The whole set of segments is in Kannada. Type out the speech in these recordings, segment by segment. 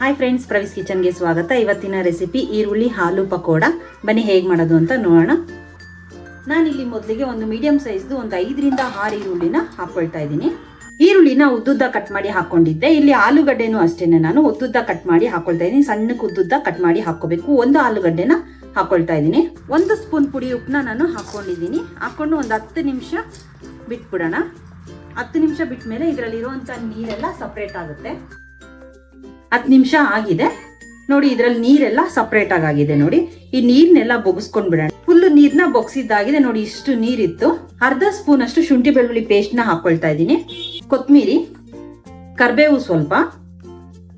ಹಾಯ್ ಫ್ರೆಂಡ್ಸ್, ಪ್ರವೀಸ್ ಕಿಚನ್ಗೆ ಸ್ವಾಗತ. ಇವತ್ತಿನ ರೆಸಿಪಿ ಈರುಳ್ಳಿ ಹಾಲು ಪಕೋಡ. ಬನ್ನಿ ಹೇಗೆ ಮಾಡೋದು ಅಂತ ನೋಡೋಣ. ನಾನಿಲ್ಲಿ ಮೊದಲಿಗೆ ಒಂದು ಮೀಡಿಯಂ ಸೈಜ್ದು ಒಂದು 5 ರಿಂದ 6 ಈರುಳ್ಳಿನ ಹಾಕೊಳ್ತಾ ಇದ್ದೀನಿ. ಈರುಳ್ಳಿನ ಉದ್ದುದ್ದ ಕಟ್ ಮಾಡಿ ಹಾಕೊಂಡಿದ್ದೆ. ಇಲ್ಲಿ ಆಲೂಗಡ್ಡೆನೂ ಅಷ್ಟೇನೆ ನಾನು ಉದ್ದುದ್ದ ಕಟ್ ಮಾಡಿ ಹಾಕೊಳ್ತಾ ಇದ್ದೀನಿ. ಸಣ್ಣಕ್ಕೆ ಉದ್ದುದ್ದ ಕಟ್ ಮಾಡಿ ಹಾಕೋಬೇಕು. ಒಂದು ಆಲೂಗಡ್ಡೆನ ಹಾಕೊಳ್ತಾ ಇದ್ದೀನಿ. 1 ಸ್ಪೂನ್ ಪುಡಿ ಉಪ್ಪನ್ನ ನಾನು ಹಾಕೊಂಡಿದ್ದೀನಿ. ಹಾಕೊಂಡು ಒಂದು 10 ನಿಮಿಷ ಬಿಟ್ಬಿಡೋಣ. 10 ನಿಮಿಷ ಬಿಟ್ಟ ಮೇಲೆ ಇದರಲ್ಲಿರುವಂಥ ನೀರೆಲ್ಲ ಸಪ್ರೇಟ್ ಆಗುತ್ತೆ. 10 ನಿಮಿಷ ಆಗಿದೆ ನೋಡಿ. ಇದರಲ್ಲಿ ನೀರೆಲ್ಲ ಸಪ್ರೇಟ್ ಆಗಿದೆ ನೋಡಿ. ಈ ನೀರ್ನೆಲ್ಲ ಬೊಗಿಸ್ಕೊಂಡ್ ಬಿಡೋಣ. ಫುಲ್ ನೀರ್ನ ಬೊಗ್ಸಿದ್ದಾಗಿದೆ ನೋಡಿ. ಇಷ್ಟು ನೀರಿತ್ತು. ಅರ್ಧ ಸ್ಪೂನ್ ಅಷ್ಟು ಶುಂಠಿ ಬೆಳ್ಳುಳ್ಳಿ ಪೇಸ್ಟ್ ನ ಹಾಕೊಳ್ತಾ ಇದ್ದೀನಿ. ಕೊತ್ತಂಬರಿ, ಕರ್ಬೇವು, ಸ್ವಲ್ಪ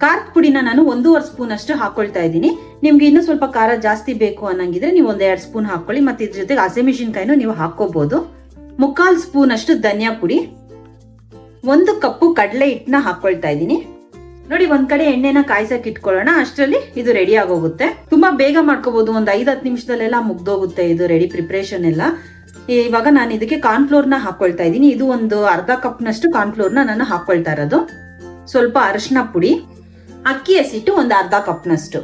ಖಾರದ ಪುಡಿನ ನಾನು 1.5 ಸ್ಪೂನ್ ಅಷ್ಟು ಹಾಕೊಳ್ತಾ ಇದ್ದೀನಿ. ನಿಮ್ಗೆ ಇನ್ನೂ ಸ್ವಲ್ಪ ಖಾರ ಜಾಸ್ತಿ ಬೇಕು ಅನ್ನಂಗಿದ್ರೆ ನೀವು 1-2 ಸ್ಪೂನ್ ಹಾಕೊಳ್ಳಿ. ಮತ್ತೆ ಇದ್ರ ಜೊತೆಗೆ ಹಸಿಮೆಣಸಿನಕಾಯಿನೂ ನೀವು ಹಾಕೋಬಹುದು. 3/4 ಸ್ಪೂನ್ ಅಷ್ಟು ಧನಿಯಾ ಪುಡಿ, 1 ಕಪ್ಪು ಕಡಲೆ ಹಿಟ್ಟನ್ನ ಹಾಕೊಳ್ತಾ ಇದ್ದೀನಿ ನೋಡಿ. ಒಂದ್ ಕಡೆ ಎಣ್ಣೆನ ಕಾಯ್ಸಕ್ ಇಟ್ಕೊಳ್ಳೋಣ. ಅಷ್ಟರಲ್ಲಿ ಇದು ರೆಡಿ ಆಗೋಗುತ್ತೆ. ತುಂಬಾ ಬೇಗ ಮಾಡ್ಕೋಬಹುದು. ಒಂದು 5-10 ನಿಮಿಷದಲ್ಲೆಲ್ಲ ಮುಗ್ದೋಗುತ್ತೆ ಇದು ರೆಡಿ ಪ್ರಿಪರೇಷನ್ ಎಲ್ಲ. ಇವಾಗ ನಾನು ಇದಕ್ಕೆ ಕಾರ್ನ್ಫ್ಲೋರ್ ನ ಹಾಕೊಳ್ತಾ ಇದ್ದೀನಿ. ಇದು ಒಂದು ಅರ್ಧ ಕಪ್ ನಷ್ಟು ಕಾರ್ನ್ಫ್ಲೋರ್ ನ ನಾನು ಹಾಕೊಳ್ತಾ ಇರೋದು. ಸ್ವಲ್ಪ ಅರಿಶಿನ ಪುಡಿ, ಅಕ್ಕಿ ಹಸಿಟ್ಟು ಒಂದು ಅರ್ಧ ಕಪ್ ನಷ್ಟು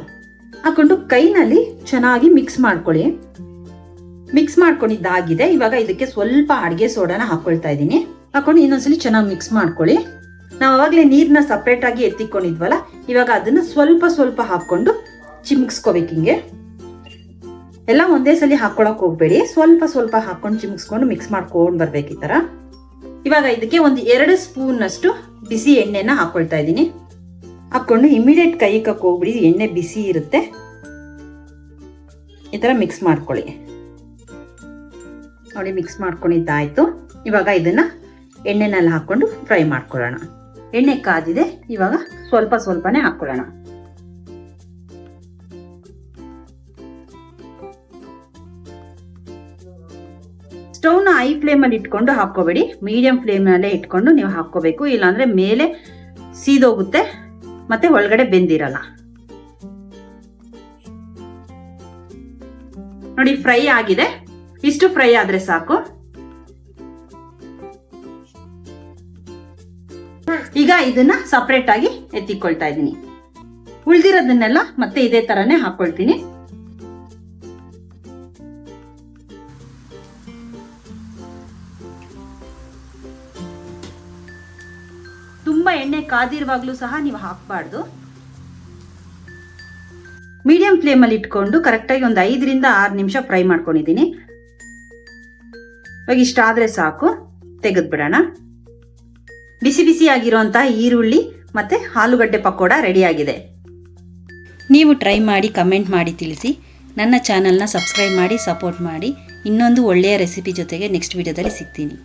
ಹಾಕೊಂಡು ಕೈನಲ್ಲಿ ಚೆನ್ನಾಗಿ ಮಿಕ್ಸ್ ಮಾಡ್ಕೊಳ್ಳಿ. ಮಿಕ್ಸ್ ಮಾಡ್ಕೊಂಡಿದ್ದಾಗಿದೆ. ಇವಾಗ ಇದಕ್ಕೆ ಸ್ವಲ್ಪ ಅಡಿಗೆ ಸೋಡಾನ ಹಾಕೊಳ್ತಾ ಇದ್ದೀನಿ. ಹಾಕೊಂಡು ಇನ್ನೊಂದ್ಸಲಿ ಚೆನ್ನಾಗಿ ಮಿಕ್ಸ್ ಮಾಡ್ಕೊಳ್ಳಿ. ನಾವು ಅವಾಗಲೇ ನೀರ್ನ ಸಪ್ರೇಟ್ ಆಗಿ ಎತ್ತಿಕೊಂಡಿದ್ವಲ್ಲ, ಇವಾಗ ಅದನ್ನ ಸ್ವಲ್ಪ ಸ್ವಲ್ಪ ಹಾಕೊಂಡು ಚಿಮ್ಸ್ಕೋಬೇಕು. ಹಿಂಗೆ ಎಲ್ಲ ಒಂದೇ ಸಲ ಹಾಕೊಳಕ್ ಹೋಗ್ಬೇಡಿ. ಸ್ವಲ್ಪ ಸ್ವಲ್ಪ ಹಾಕೊಂಡು ಚಿಮ್ಸ್ಕೊಂಡು ಮಿಕ್ಸ್ ಮಾಡ್ಕೊಂಡು ಬರ್ಬೇಕು ಈ ತರ. ಇವಾಗ ಇದಕ್ಕೆ ಒಂದು 2 ಸ್ಪೂನ್ ಅಷ್ಟು ಬಿಸಿ ಎಣ್ಣೆನ ಹಾಕೊಳ್ತಾ ಇದ್ದೀನಿ. ಹಾಕೊಂಡು ಇಮಿಡಿಯೇಟ್ ಕೈ ಇಕ್ಕಕ್ಕೆ ಹೋಗ್ಬಿಡಿ. ಎಣ್ಣೆ ಬಿಸಿ ಇರುತ್ತೆ. ಈ ತರ ಮಿಕ್ಸ್ ಮಾಡ್ಕೊಳ್ಳಿ ನೋಡಿ. ಮಿಕ್ಸ್ ಮಾಡ್ಕೊಂಡಿದ್ದಾಯ್ತು. ಇವಾಗ ಇದನ್ನ ಎಣ್ಣೆನಲ್ಲಿ ಹಾಕೊಂಡು ಫ್ರೈ ಮಾಡ್ಕೊಳ್ಳೋಣ. ಎಣ್ಣೆ ಕಾದಿದೆ. ಇವಾಗ ಸ್ವಲ್ಪ ಸ್ವಲ್ಪನೇ ಹಾಕೊಳ್ಳೋಣ. ಸ್ಟವ್ನ ಹೈ ಫ್ಲೇಮ್ ಅಲ್ಲಿ ಇಟ್ಕೊಂಡು ಹಾಕೋಬೇಡಿ. ಮೀಡಿಯಂ ಫ್ಲೇಮ್ ನಲ್ಲೇ ಇಟ್ಕೊಂಡು ನೀವು ಹಾಕೋಬೇಕು. ಇಲ್ಲಾಂದ್ರೆ ಮೇಲೆ ಸೀದೋಗುತ್ತೆ ಮತ್ತೆ ಒಳಗಡೆ ಬೆಂದಿರಲ್ಲ ನೋಡಿ. ಫ್ರೈ ಆಗಿದೆ. ಇಷ್ಟು ಫ್ರೈ ಆದ್ರೆ ಸಾಕು. ಈಗ ಇದನ್ನ ಸಪರೇಟ್ ಆಗಿ ಎತ್ತಿಕೊಳ್ತಾ ಇದ್ದೀನಿ. ಉಳಿದಿರೋದನ್ನೆಲ್ಲ ಮತ್ತೆ ಇದೇ ತರನೇ ಹಾಕೊಳ್ತೀನಿ. ತುಂಬಾ ಎಣ್ಣೆ ಕಾದಿರುವಾಗ್ಲೂ ಸಹ ನೀವು ಹಾಕಬಾರ್ದು. ಮೀಡಿಯಂ ಫ್ಲೇಮ್ ಅಲ್ಲಿ ಇಟ್ಕೊಂಡು ಕರೆಕ್ಟಾಗಿ ಒಂದು 5 ರಿಂದ 6 ನಿಮಿಷ ಫ್ರೈ ಮಾಡ್ಕೊಂಡಿದ್ದೀನಿ. ಇವಾಗ ಇಷ್ಟ ಆದ್ರೆ ಸಾಕು. ತೆಗೆದು ಬಿಡೋಣ. ಬಿಸಿ ಬಿಸಿ ಆಗಿರುವಂತಹ ಈರುಳ್ಳಿ ಮತ್ತೆ ಆಲೂಗಡ್ಡೆ ಪಕೋಡ ರೆಡಿ ಆಗಿದೆ. ನೀವು ಟ್ರೈ ಮಾಡಿ ಕಮೆಂಟ್ ಮಾಡಿ ತಿಳಿಸಿ. ನನ್ನ ಚಾನಲ್ನ ಸಬ್ಸ್ಕ್ರೈಬ್ ಮಾಡಿ ಸಪೋರ್ಟ್ ಮಾಡಿ. ಇನ್ನೊಂದು ಒಳ್ಳೆಯ ರೆಸಿಪಿ ಜೊತೆಗೆ ನೆಕ್ಸ್ಟ್ ವಿಡಿಯೋದಲ್ಲಿ ಸಿಗ್ತೀನಿ.